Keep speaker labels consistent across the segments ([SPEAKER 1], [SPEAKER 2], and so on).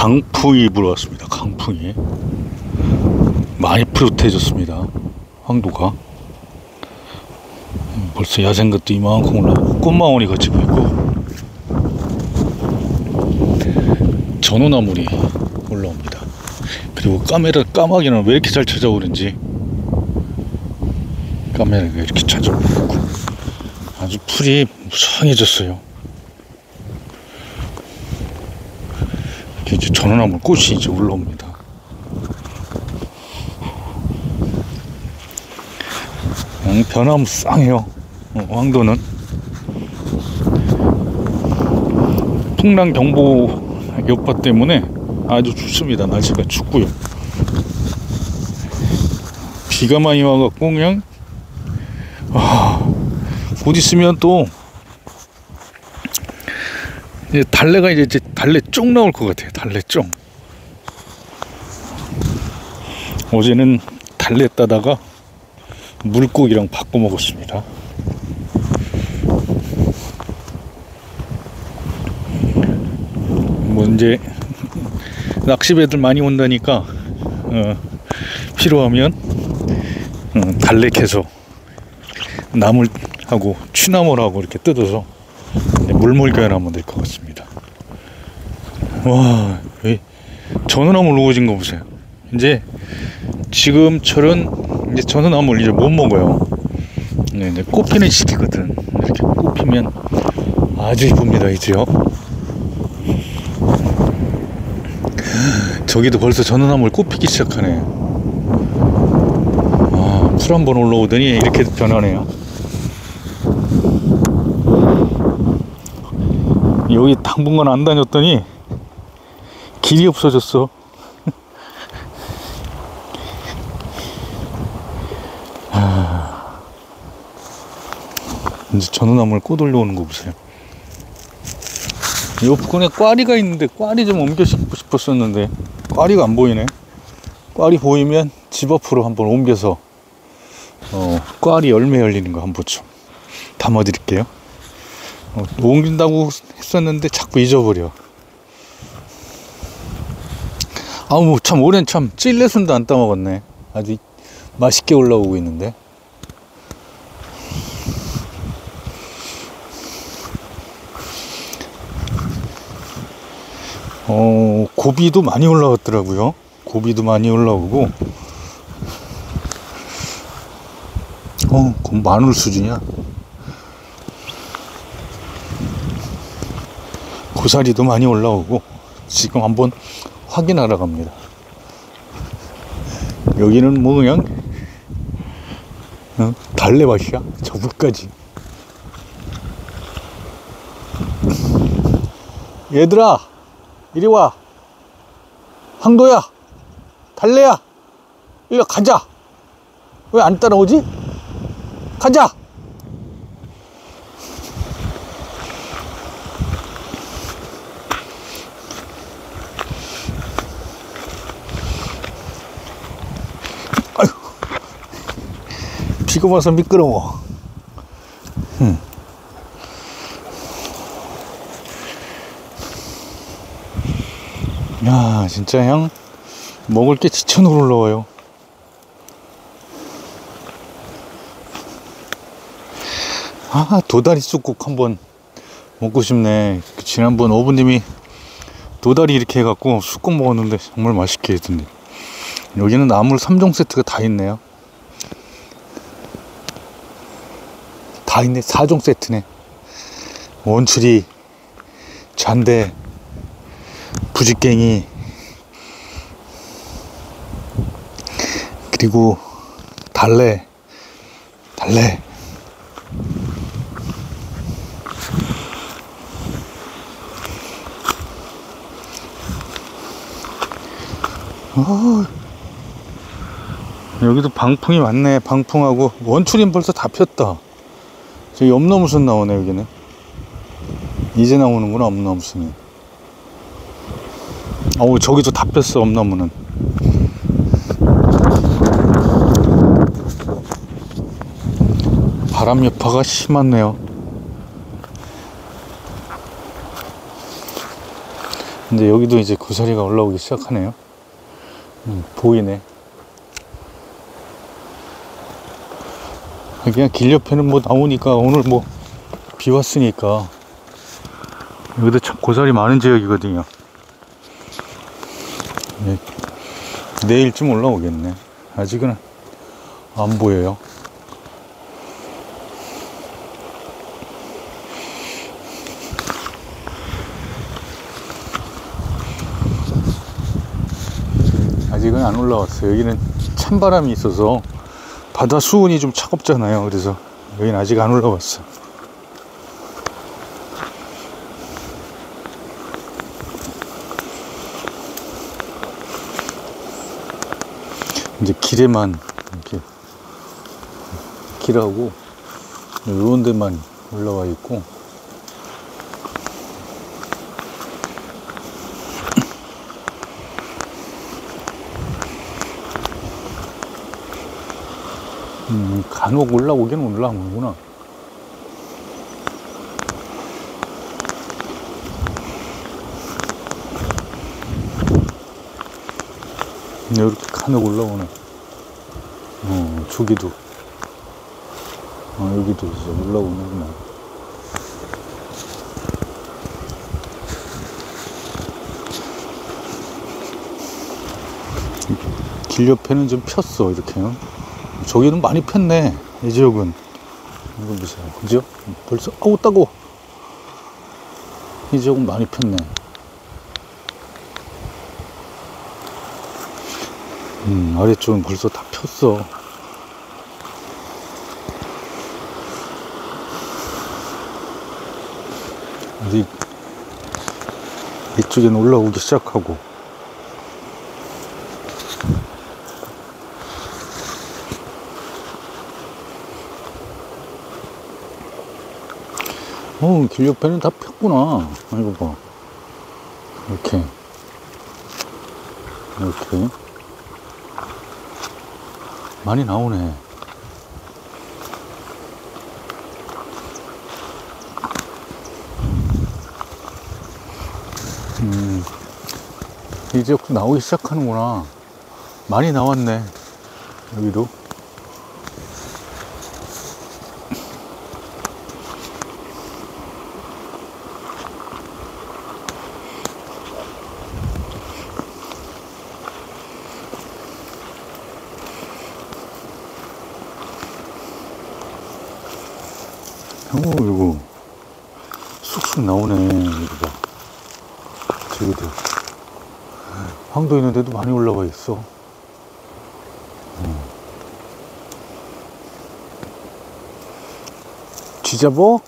[SPEAKER 1] 강풍이 불어왔습니다. 강풍이 많이 푸릇해졌습니다. 황도가 벌써 야생 것도 이만큼 올라오고 꽃망울이 걷히고 있고 전어나물이 올라옵니다. 그리고 까마귀는 왜 이렇게 잘 찾아오는지 까마귀가 이렇게 찾아오고 아주 풀이 무성해졌어요. 이렇게 이제 전어나물 꽃이 이제 올라옵니다. 변화무쌍해요. 황도는 풍랑경보 여파 때문에 아주 좋습니다. 날씨가 춥고요. 비가 많이 와갖고 그냥 곧 있으면 또 이제 달래가 이제 달래 쪽 나올 것 같아요. 달래 쪽. 어제는 달래 따다가 물고기랑 바꿔 먹었습니다. 뭐 이제 낚시배들 많이 온다니까 필요하면 달래 캐서 나물하고 취나물하고 이렇게 뜯어서 물물교환하면 될 것 같습니다. 와, 전어나물 우거진 거 보세요. 이제 지금처럼 이제 전어나물 이제 못 먹어요. 이제 꽃피는 시기거든. 이렇게 꽃피면 아주 이쁩니다. 이제요. 저기도 벌써 전어나물 꽃피기 시작하네. 풀 한번 올라오더니 이렇게 변하네요. 여기 당분간 안 다녔더니 길이 없어졌어. 이제 전어나물 꽃 올라오는 거 보세요. 이 부근에 꽈리가 있는데 꽈리 좀 옮겨 심고 싶었었는데 꽈리가 안 보이네. 꽈리 보이면 집 앞으로 한번 옮겨서 꽈리 열매 열리는 거 한번 좀 담아 드릴게요. 옮긴다고 했었는데 자꾸 잊어버려. 아우 참 올해는 참 찔레순도 안 따먹었네. 아주 맛있게 올라오고 있는데. 고비도 많이 올라왔더라고요. 고비도 많이 올라오고 그건 마늘 수준이야. 고사리도 많이 올라오고 지금 한번 확인하러 갑니다. 여기는 뭐 그냥 달래밭이야. 저기까지. 얘들아 이리 와. 황도야 달래야 일로 가자. 왜 안 따라오지? 가자. 아유, 비가 와서 미끄러워. 야, 진짜 그냥 먹을 게 지천으로 올라와요. 도다리 쑥국 한번 먹고 싶네. 지난번 어부님이 도다리 이렇게 해갖고 쑥국 먹었는데 정말 맛있게 했던데. 여기는 나물 3종 세트가 다 있네요. 다 있네. 4종 세트네. 원추리, 잔대, 부지깽이, 그리고 달래. 여기도 방풍이 많네. 방풍하고 원추리는 벌써 다 폈다. 저기 엄나무순 나오네. 여기는 이제 나오는구나. 엄나무순이. 저기도 다 폈어. 엄나무는. 바람 여파가 심하네요. 근데 여기도 이제 고사리가 올라오기 시작하네요. 보이네. 그냥 길 옆에는 뭐 나오니까 오늘 뭐 비 왔으니까 여기도 참 고사리 많은 지역이거든요. 네, 내일쯤 올라오겠네. 아직은 안 보여요. 아직은 안 올라왔어요. 여기는 찬바람이 있어서 바다 수온이 좀 차갑잖아요. 그래서 여기는 아직 안 올라왔어. 이제 길에만 이렇게 길하고 이런 데만 올라와 있고, 간혹 올라오긴 올라오는구나. 이렇게 간혹 올라오네. 저기도. 여기도 이제 올라오는구나. 길 옆에는 좀 폈어, 이렇게요. 저기는 많이 폈네, 이 지역은. 이거 보세요. 그죠? 벌써, 아우, 따가워. 이 지역은 많이 폈네. 아래쪽은 벌써 다 폈어. 이제 이쪽에는 올라오기 시작하고. 길 옆에는 다 폈구나. 이거 봐. 이렇게. 이렇게. 많이 나오네. 이제 나오기 시작하는구나. 많이 나왔네. 여기도. 이거 쑥쑥 나오네. 이거 봐. 저기도 황도 있는데도 많이 올라와 있어. 쥐잡어?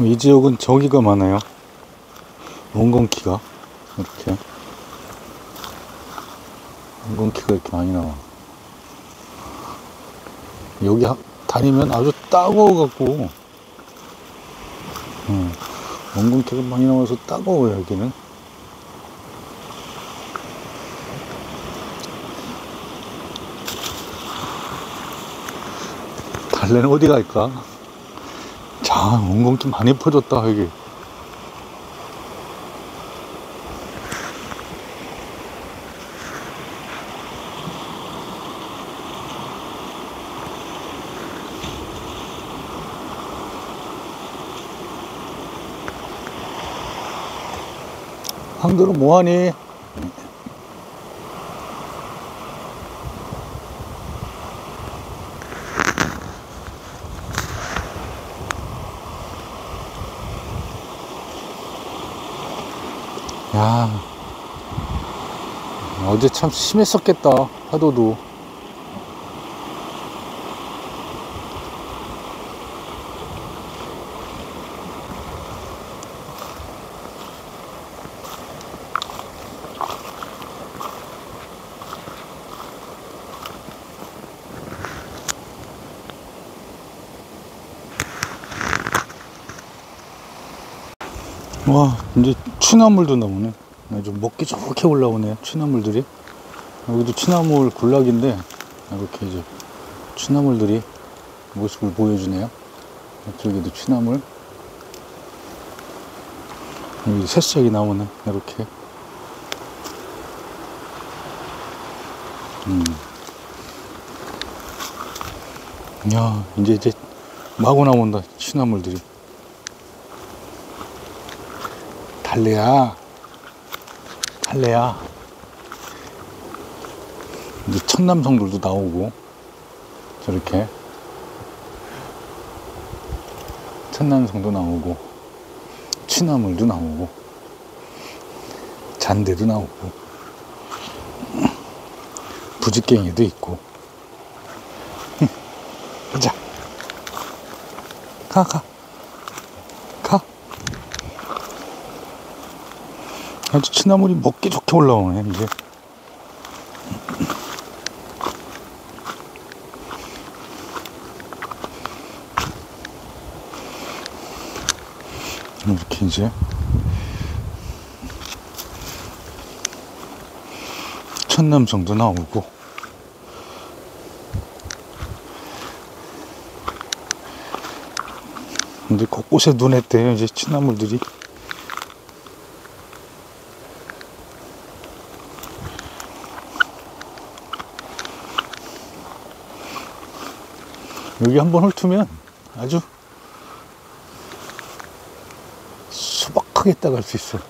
[SPEAKER 1] 이 지역은 저기가 많아요. 원건키가 이렇게 원건키가 이렇게 많이 나와. 여기 다니면 아주 따가워 갖고 원건키가 많이 나와서 따가워요. 여기는 달래는 어디 갈까? 자, 원건키 많이 퍼졌다. 여기 황도는 뭐하니? 야, 어제 참 심했었겠다. 파도도. 와, 이제 취나물도 나오네. 좀 먹기 좋게 올라오네, 취나물들이. 여기도 취나물 군락인데, 이렇게 이제 취나물들이 모습을 보여주네요. 저기도 취나물. 여기 새싹이 나오네, 이렇게. 야, 이제 마구 나온다, 취나물들이. 달래야. 이제 천남성들도 나오고, 저렇게. 천남성도 나오고, 취나물도 나오고, 잔대도 나오고, 부지깽이도 있고. 가자. 가. 아주 취나물이 먹기 좋게 올라오네, 이제. 이렇게 이제 천남성도 나오고, 근데 곳곳에 눈에 띄어요, 이제 취나물들이. 여기 한번 훑으면 아주 소박하게 따갈 수 있어요.